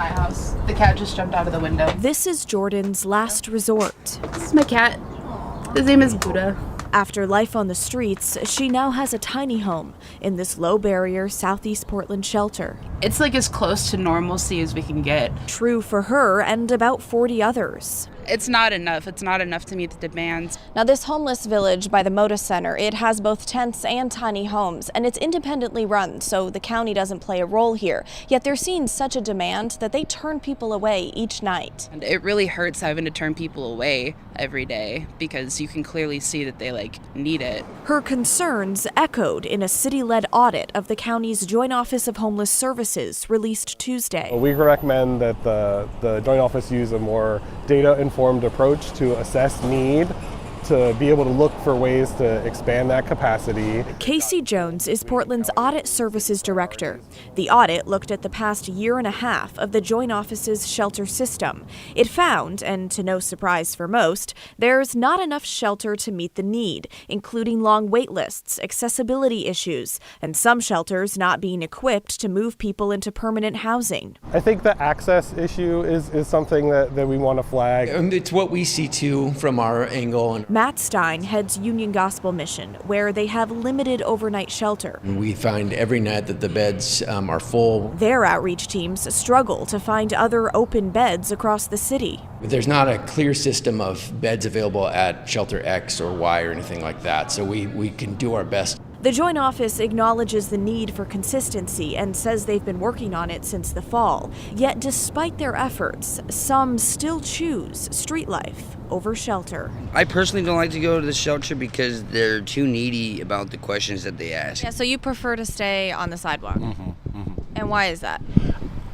my house. The cat just jumped out of the window. This is Jordan's last resort. This is my cat. His name is Buddha. After life on the streets, she now has a tiny home in this low-barrier Southeast Portland shelter. It's like as close to normalcy as we can get. True for her and about 40 others. It's not enough. It's not enough to meet the demands. Now, this homeless village by the Moda Center, it has both tents and tiny homes, and it's independently run, so the county doesn't play a role here. Yet they're seeing such a demand that they turn people away each night. And it really hurts having to turn people away every day because you can clearly see that they need it. Her concerns echoed in a city-led audit of the county's Joint Office of Homeless Services released Tuesday. We recommend that the Joint Office use a more data-informed approach to assess need, to be able to look for ways to expand that capacity. Casey Jones is Portland's Audit Services Director. The audit looked at the past year and a half of the Joint Office's shelter system. It found, and to no surprise for most, there's not enough shelter to meet the need, including long wait lists, accessibility issues, and some shelters not being equipped to move people into permanent housing. I think the access issue is something that we want to flag. It's what we see too from our angle. Matt Stein heads Union Gospel Mission, where they have limited overnight shelter. We find every night that the beds are full. Their outreach teams struggle to find other open beds across the city. There's not a clear system of beds available at shelter X or Y or anything like that, so we can do our best. The Joint Office acknowledges the need for consistency and says they've been working on it since the fall. Yet despite their efforts, some still choose street life over shelter. I personally don't like to go to the shelter because they're too needy about the questions that they ask. Yeah, so you prefer to stay on the sidewalk? And why is that?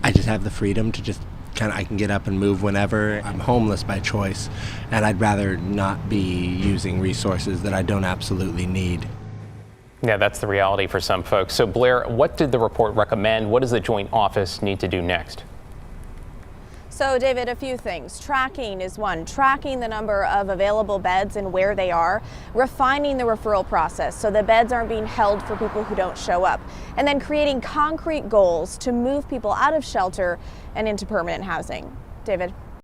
I just have the freedom to just I can get up and move whenever. I'm homeless by choice, and I'd rather not be using resources that I don't absolutely need. Yeah, that's the reality for some folks. So Blair, what did the report recommend? What does the Joint Office need to do next? So David, a few things. Tracking is one. Tracking the number of available beds and where they are. Refining the referral process so the beds aren't being held for people who don't show up. And then creating concrete goals to move people out of shelter and into permanent housing. David?